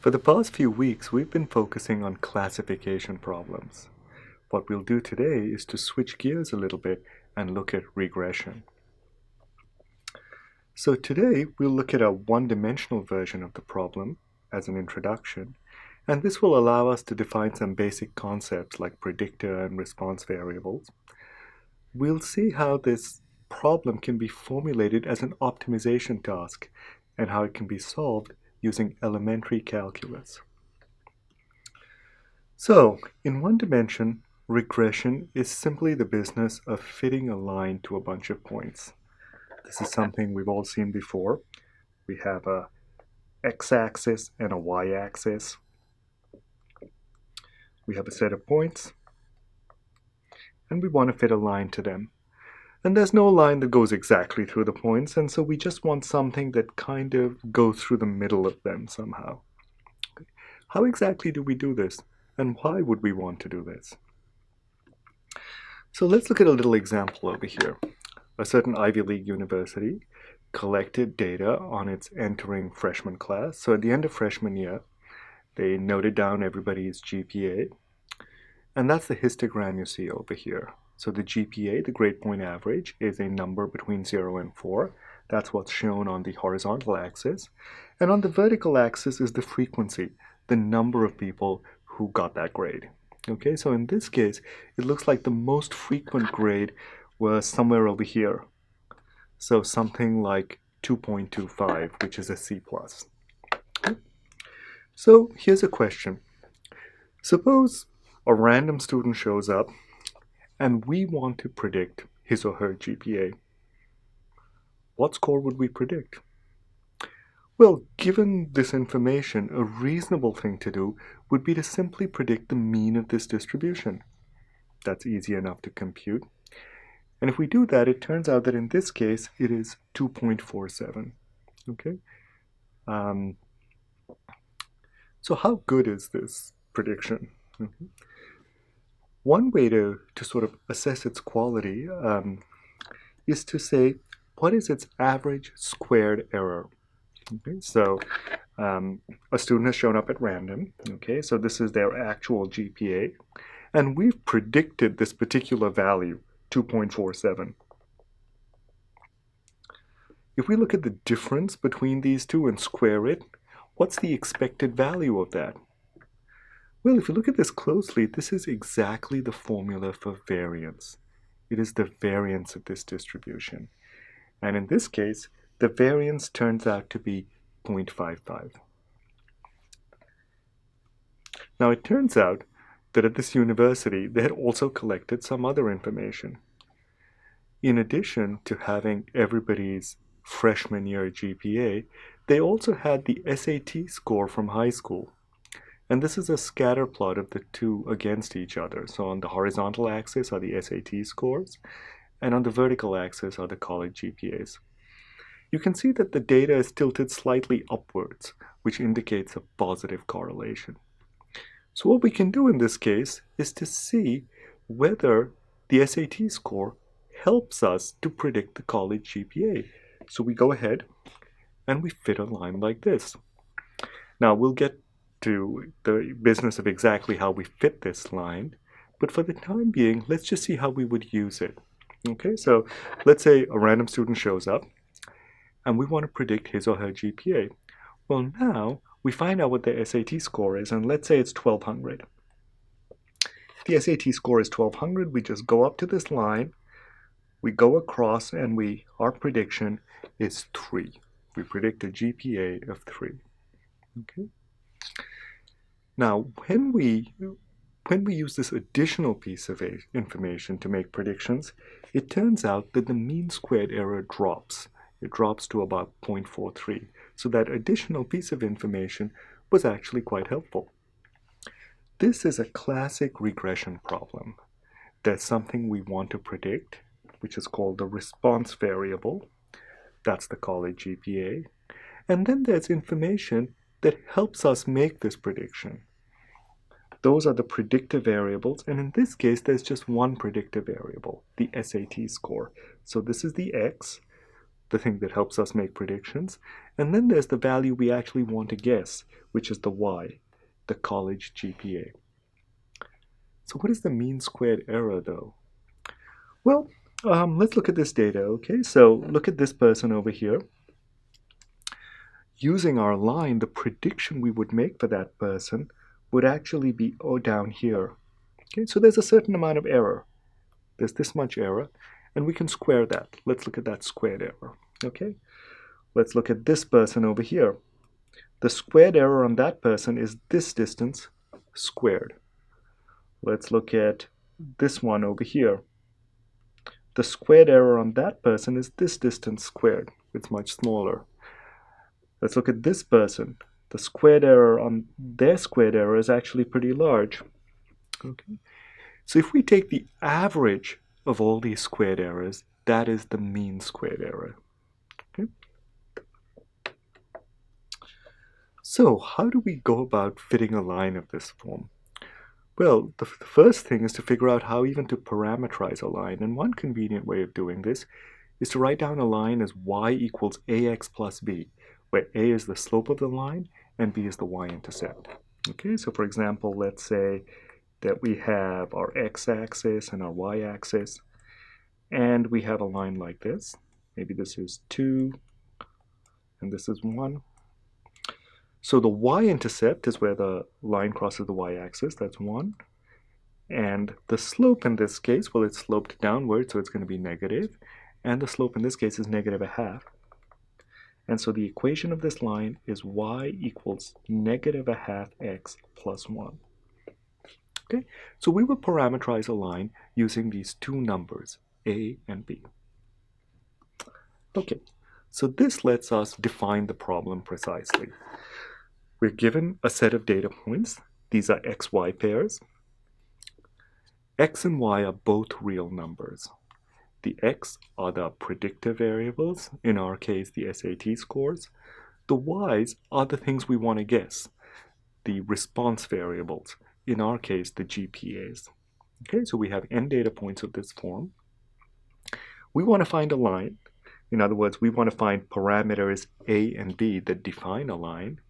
For the past few weeks, we've been focusing on classification problems. What we'll do today is to switch gears a little bit and look at regression. So today, we'll look at a one-dimensional version of the problem as an introduction, and this will allow us to define some basic concepts like predictor and response variables. We'll see how this problem can be formulated as an optimization task and how it can be solved using elementary calculus. So, in one dimension, regression is simply the business of fitting a line to a bunch of points. This is something we've all seen before. We have a x-axis and a y-axis. We have a set of points, and we want to fit a line to them. And there's no line that goes exactly through the points, and so we just want something that kind of goes through the middle of them somehow. How exactly do we do this, and why would we want to do this? So let's look at a little example over here. A certain Ivy League university collected data on its entering freshman class. So at the end of freshman year, they noted down everybody's GPA, and that's the histogram you see over here. So the GPA, the grade point average, is a number between 0 and 4. That's what's shown on the horizontal axis. And on the vertical axis is the frequency, the number of people who got that grade. Okay, so in this case, it looks like the most frequent grade was somewhere over here. So something like 2.25, which is a C+. Okay. So here's a question. Suppose a random student shows up and we want to predict his or her GPA. What score would we predict? Well, given this information, a reasonable thing to do would be to simply predict the mean of this distribution. That's easy enough to compute. And if we do that, it turns out that in this case, it is 2.47. Okay? So how good is this prediction? One way to sort of assess its quality is to say, what is its average squared error? Okay, so a student has shown up at random. Okay, so this is their actual GPA, and we've predicted this particular value, 2.47. If we look at the difference between these two and square it, what's the expected value of that? Well, if you look at this closely, this is exactly the formula for variance. It is the variance of this distribution. And in this case, the variance turns out to be 0.55. Now, it turns out that at this university, they had also collected some other information. In addition to having everybody's freshman year GPA, they also had the SAT score from high school. And this is a scatter plot of the two against each other. So on the horizontal axis are the SAT scores, and on the vertical axis are the college GPAs. You can see that the data is tilted slightly upwards, which indicates a positive correlation. So what we can do in this case is to see whether the SAT score helps us to predict the college GPA. So we go ahead and we fit a line like this. Now we'll get to the business of exactly how we fit this line, but for the time being, let's just see how we would use it. Okay, so let's say a random student shows up and we want to predict his or her GPA. Well, now we find out what the SAT score is, and let's say it's 1200. If the SAT score is 1200, we just go up to this line, we go across, and our prediction is 3. We predict a GPA of 3. Okay. Now, when we use this additional piece of information to make predictions, it turns out that the mean squared error drops. It drops to about 0.43. So that additional piece of information was actually quite helpful. This is a classic regression problem. There's something we want to predict, which is called the response variable. That's the college GPA. And then there's information that helps us make this prediction. Those are the predictor variables, and in this case, there's just one predictor variable, the SAT score. So this is the x, the thing that helps us make predictions. And then there's the value we actually want to guess, which is the y, the college GPA. So what is the mean squared error, though? Well, let's look at this data, okay? So look at this person over here. Using our line, the prediction we would make for that person would actually be down here. Okay, so there's a certain amount of error. There's this much error, and we can square that. Let's look at that squared error. Okay, let's look at this person over here. The squared error on that person is this distance squared. Let's look at this one over here. The squared error on that person is this distance squared. It's much smaller. Let's look at this person. The squared error on their squared error is actually pretty large. Okay. So if we take the average of all these squared errors, that is the mean squared error. Okay. So how do we go about fitting a line of this form? Well, the first thing is to figure out how even to parameterize a line. And one convenient way of doing this is to write down a line as y equals ax plus b, where a is the slope of the line and b is the y-intercept. Okay, so for example, let's say that we have our x-axis and our y-axis, and we have a line like this. Maybe this is 2, and this is 1. So the y-intercept is where the line crosses the y-axis, that's 1. And the slope in this case, well, it's sloped downward, so it's going to be negative. And the slope in this case is negative 1/2. And so the equation of this line is y equals negative 1/2 x plus 1. Okay, so we will parameterize a line using these two numbers, a and b. Okay, so this lets us define the problem precisely. We're given a set of data points. These are x-y pairs. X and y are both real numbers. The x are the predictive variables, in our case the SAT scores. The y's are the things we want to guess, the response variables, in our case the GPAs. Okay, so we have n data points of this form. We want to find a line. In other words, we want to find parameters a and b that define a line.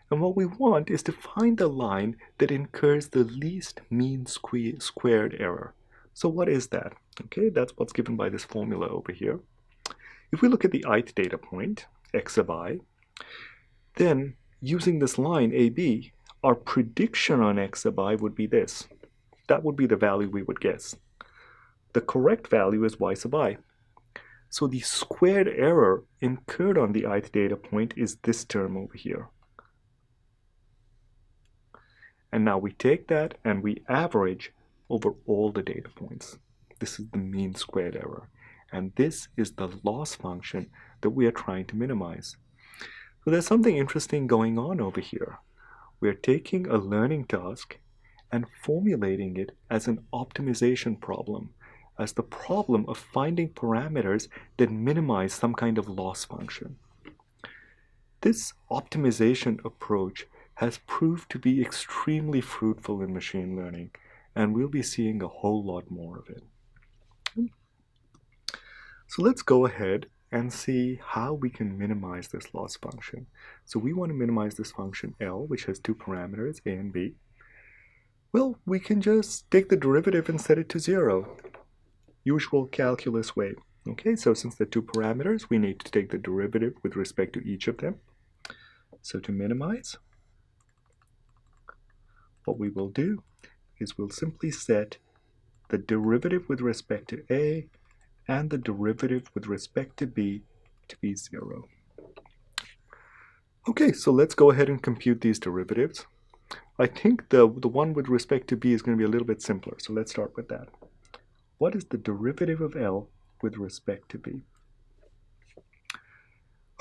And what we want is to find a line that incurs the least mean squared error. So what is that? Okay, that's what's given by this formula over here. If we look at the ith data point, x sub I, then using this line AB, our prediction on x sub I would be this. That would be the value we would guess. The correct value is y sub I. So the squared error incurred on the ith data point is this term over here. And now we take that and we average over all the data points. This is the mean squared error. And this is the loss function that we are trying to minimize. So there's something interesting going on over here. We're taking a learning task and formulating it as an optimization problem, as the problem of finding parameters that minimize some kind of loss function. This optimization approach has proved to be extremely fruitful in machine learning, and we'll be seeing a whole lot more of it. So let's go ahead and see how we can minimize this loss function. So we want to minimize this function L, which has two parameters, a and b. Well, we can just take the derivative and set it to 0. Usual calculus way. Okay, so since there are two parameters, we need to take the derivative with respect to each of them. So to minimize, what we will do is we'll simply set the derivative with respect to a and the derivative with respect to b to be 0. Okay, so let's go ahead and compute these derivatives. I think the one with respect to b is going to be a little bit simpler, so let's start with that. What is the derivative of L with respect to b?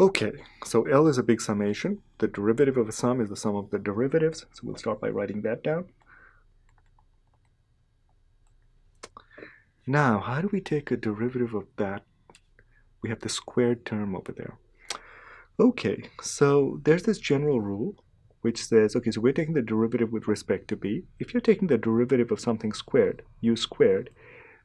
Okay, so L is a big summation. The derivative of a sum is the sum of the derivatives, so we'll start by writing that down. Now, how do we take a derivative of that? We have the squared term over there. Okay, so there's this general rule which says, okay, so we're taking the derivative with respect to b. If you're taking the derivative of something squared, u squared,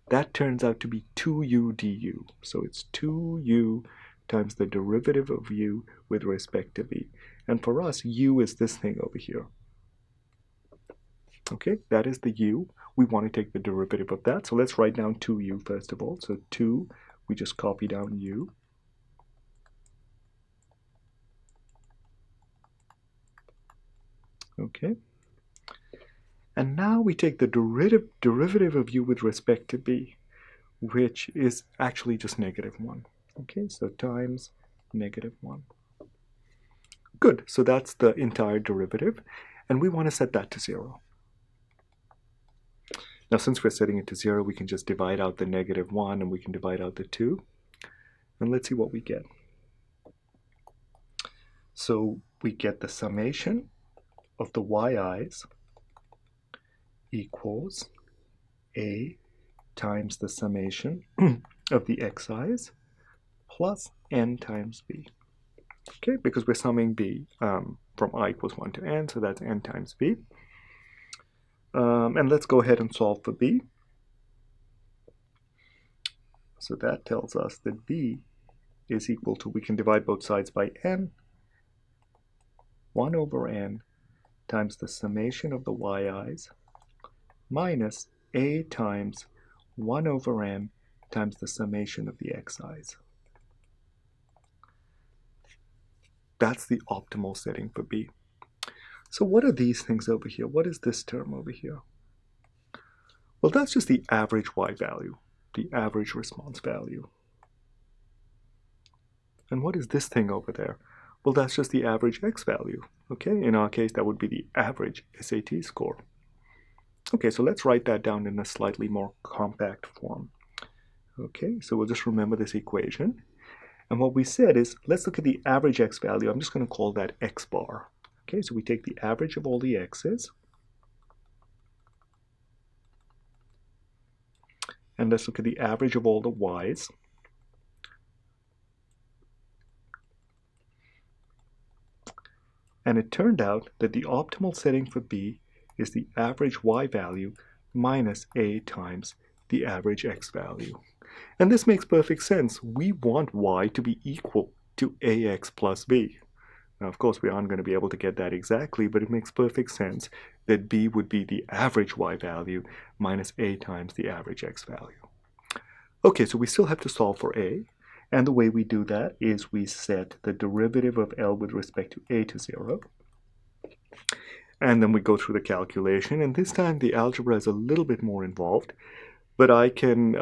that turns out to be 2u du. So it's 2u times the derivative of u with respect to v. And for us, u is this thing over here. Okay, that is the u. We want to take the derivative of that. So let's write down 2u first of all. So 2, we just copy down u. Okay. And now we take the derivative of u with respect to b, which is actually just -1. Okay, so times -1. Good, so that's the entire derivative, and we want to set that to 0. Now, since we're setting it to 0, we can just divide out the -1, and we can divide out the 2. And let's see what we get. So we get the summation of the yi's equals a times the summation of the xi's plus n times b. Okay, because we're summing b from I equals 1 to n, so that's n times b. And let's go ahead and solve for b. So that tells us that b is equal to, we can divide both sides by n, 1 over n times the summation of the yi's minus a times 1 over n times the summation of the xi's. That's the optimal setting for b. So what are these things over here? What is this term over here? Well, that's just the average y value, the average response value. And what is this thing over there? Well, that's just the average x value. Okay, in our case, that would be the average SAT score. Okay, so let's write that down in a slightly more compact form. Okay, so we'll just remember this equation. And what we said is, let's look at the average x value. I'm just going to call that x bar. Okay, so we take the average of all the x's. And let's look at the average of all the y's. And it turned out that the optimal setting for b is the average y value minus a times the average x value. And this makes perfect sense. We want y to be equal to ax plus b. Now, of course, we aren't going to be able to get that exactly, but it makes perfect sense that b would be the average y value minus a times the average x value. Okay, so we still have to solve for a. And the way we do that is we set the derivative of L with respect to a to 0. And then we go through the calculation. And this time the algebra is a little bit more involved. But I can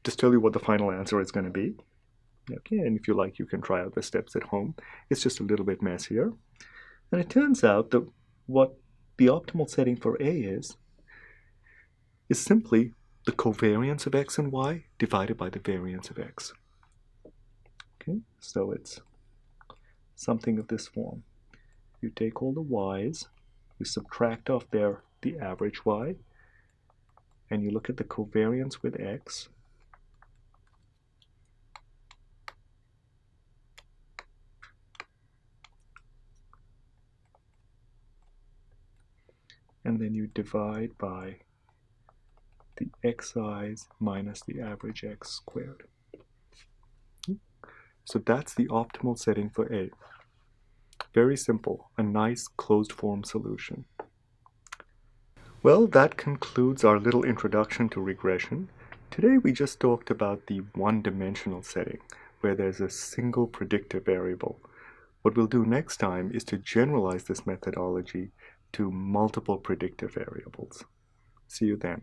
just tell you what the final answer is going to be. Okay, and if you like, you can try out the steps at home. It's just a little bit messier. And it turns out that what the optimal setting for A is simply the covariance of x and y divided by the variance of x. Okay, so it's something of this form. You take all the y's, you subtract off the average y, and you look at the covariance with x. And then you divide by the xi's minus the average x squared. So that's the optimal setting for A. Very simple, a nice closed form solution. Well, that concludes our little introduction to regression. Today we just talked about the one-dimensional setting, where there's a single predictor variable. What we'll do next time is to generalize this methodology to multiple predictor variables. See you then.